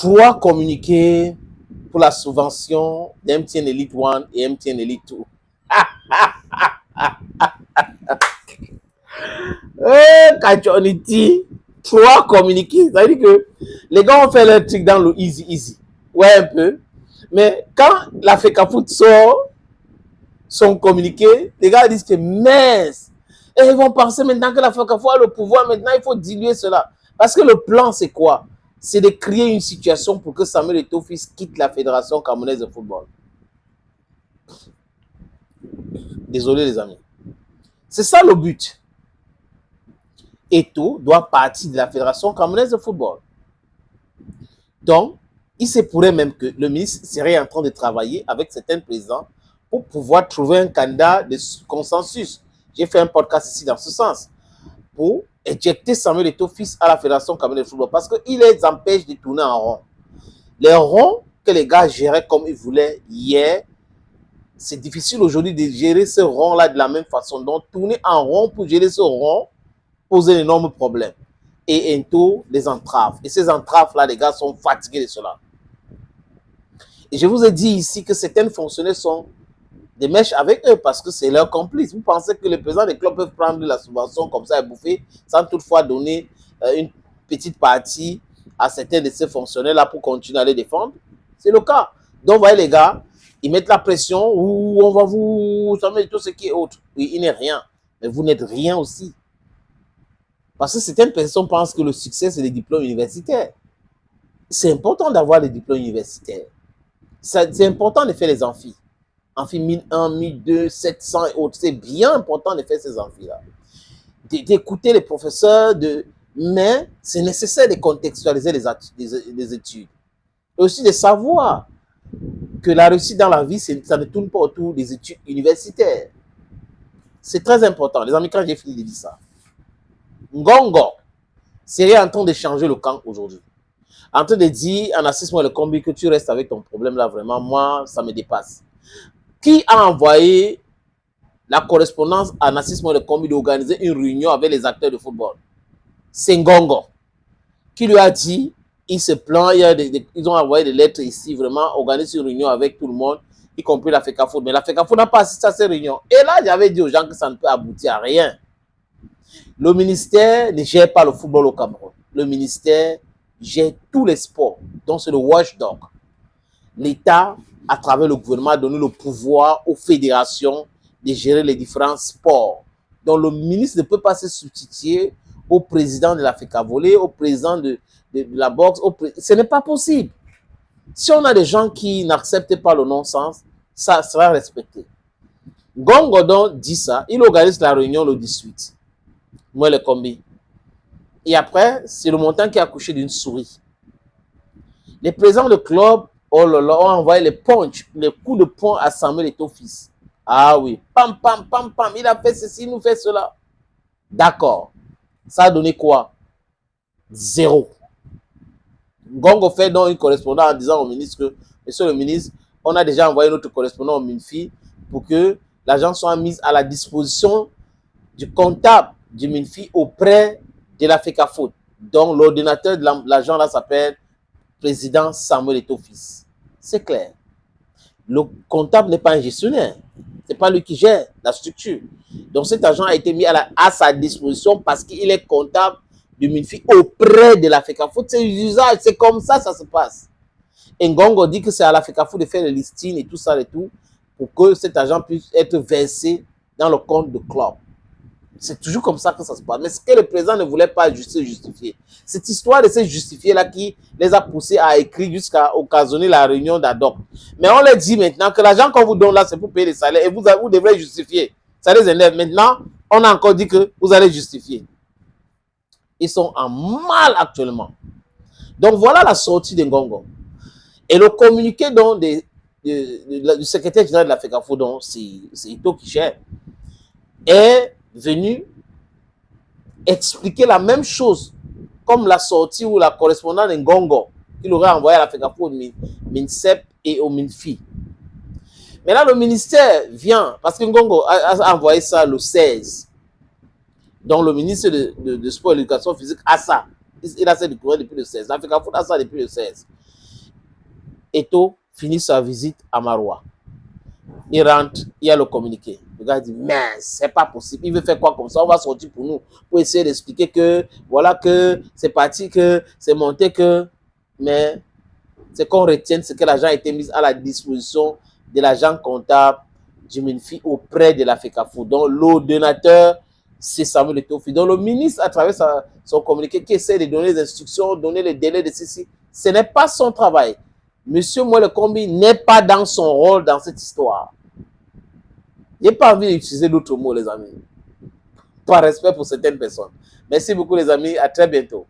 3 communiqués pour la subvention d'MTN Elite 1 et MTN Elite 2. Kachoniti, 3 communiqués. Ça veut dire que les gars ont fait leur truc dans le easy. Ouais, un peu. Mais quand la FECAFOOT sort son communiqué, les gars disent que mince. Et ils vont penser maintenant que la FECAFOOT a le pouvoir. Maintenant, il faut diluer cela. Parce que le plan, c'est quoi? C'est de créer une situation pour que Samuel Eto'o-Fils quitte la Fédération camerounaise de football. Désolé, les amis. C'est ça le but. Eto'o doit partir de la Fédération camerounaise de football. Donc, il se pourrait même que le ministre serait en train de travailler avec certains présidents pour pouvoir trouver un candidat de consensus. J'ai fait un podcast ici dans ce sens. Pour éjecter Samuel Eto'o-Fils à la Fédération camerounaise de football parce qu'il les empêche de tourner en rond. Les ronds que les gars géraient comme ils voulaient hier, c'est difficile aujourd'hui de gérer ce rond-là de la même façon. Donc, tourner en rond pour gérer ce rond pose un énorme problème. Et Eto'o les entrave. Et ces entraves-là, les gars sont fatigués de cela. Et je vous ai dit ici que certains fonctionnaires sont des mèches avec eux parce que c'est leur complice. Vous pensez que les présidents des clubs peuvent prendre la subvention comme ça et bouffer sans toutefois donner une petite partie à certains de ces fonctionnaires-là pour continuer à les défendre? C'est le cas. Donc, vous voyez les gars, ils mettent la pression ou on va vous sommer tout ce qui est autre. Oui, il n'est rien. Mais vous n'êtes rien aussi. Parce que certaines personnes pensent que le succès, c'est les diplômes universitaires. C'est important d'avoir les diplômes universitaires. C'est important de faire les amphis. Amphi 1001, 1002, 700 et autres. C'est bien important de faire ces amphis-là. D'écouter les professeurs, mais c'est nécessaire de contextualiser les études. Et aussi de savoir que la réussite dans la vie, ça ne tourne pas autour des études universitaires. C'est très important. Les amis, quand j'ai fini de dire ça, Ngongo serait en train de changer le camp aujourd'hui. En train de dire en assistant le combi que tu restes avec ton problème là, vraiment, moi, ça me dépasse. Qui a envoyé la correspondance à Nassis Mohamed Le Kombi d'organiser une réunion avec les acteurs de football? C'est Ngongo qui lui a dit, il se plaint, ils ont envoyé des lettres ici, vraiment, organiser une réunion avec tout le monde, y compris la FECAFOOT. Mais la FECAFOOT n'a pas assisté à ces réunions. Et là, j'avais dit aux gens que ça ne peut aboutir à rien. Le ministère ne gère pas le football au Cameroun. Le ministère gère tous les sports. Donc, c'est le watchdog. L'État, à travers le gouvernement, a donné le pouvoir aux fédérations de gérer les différents sports. Donc, le ministre ne peut pas se substituer au président de la FECAVOLE, au président de la boxe. Ce n'est pas possible. Si on a des gens qui n'acceptent pas le non-sens, ça sera respecté. Ngongo dit ça, il organise la réunion le 18. Moi, le combi. Et après, c'est le montant qui a accouché d'une souris. Les présidents de club ont envoyé les punch, les coups de poing à Samuel Eto'o-Fils. Ah oui, pam, pam, pam, pam, il a fait ceci, il nous fait cela. D'accord. Ça a donné quoi? 0. Ngongo fait donc une correspondance en disant au ministre que, monsieur le ministre, on a déjà envoyé notre correspondant au MINFI pour que l'argent soit mis à la disposition du comptable du MINFI auprès de la FECAFOOT. Donc, l'ordinateur de l'agent là s'appelle président Samuel Eto'o-Fils. C'est clair. Le comptable n'est pas un gestionnaire. Ce n'est pas lui qui gère la structure. Donc, cet agent a été mis à sa disposition parce qu'il est comptable du MINFI auprès de la FECAFOOT. C'est l'usage, c'est comme ça se passe. Et Ngongo dit que c'est à la FECAFOOT de faire le listing et tout ça et tout pour que cet agent puisse être versé dans le compte de club. C'est toujours comme ça que ça se passe. Mais ce que le président ne voulait pas se justifier. Cette histoire de se justifier là qui les a poussés à écrire jusqu'à occasionner la réunion d'ADOC. Mais on leur dit maintenant que l'argent qu'on vous donne là, c'est pour payer les salaires et vous devrez justifier. Ça les énerve. Maintenant, on a encore dit que vous allez justifier. Ils sont en mal actuellement. Donc voilà la sortie de Ngongo. Et le communiqué donc, du secrétaire général de la FECAFOOT, donc c'est Eto'o qui gère, est venu expliquer la même chose comme la sortie ou la correspondance de Ngongo qu'il aurait envoyé à la FECAFOOT, au MINSEP et au MINFI. Mais là, le ministère vient, parce que Ngongo a envoyé ça le 16. Donc, le ministre de Sport et de l'Éducation physique a ça. Il a ça depuis le 16. La FECAFOOT a ça depuis le 16. Eto'o finit sa visite à Maroua. Il rentre, il y a le communiqué. Le gars dit, mais c'est pas possible. Il veut faire quoi comme ça? On va sortir pour nous, pour essayer d'expliquer que, voilà, que c'est parti, que c'est monté, que. Mais c'est qu'on retienne ce que l'argent a été mis à la disposition de l'agent comptable du MINFI auprès de la FECAFO. Donc, le donateur, c'est Samuel Eto'o. Donc, le ministre, à travers son communiqué, qui essaie de donner des instructions, donner les délais de ceci, ce n'est pas son travail. Monsieur Moelle Kombi n'est pas dans son rôle dans cette histoire. Je n'ai pas envie d'utiliser d'autres mots, les amis. Par respect pour certaines personnes. Merci beaucoup, les amis. À très bientôt.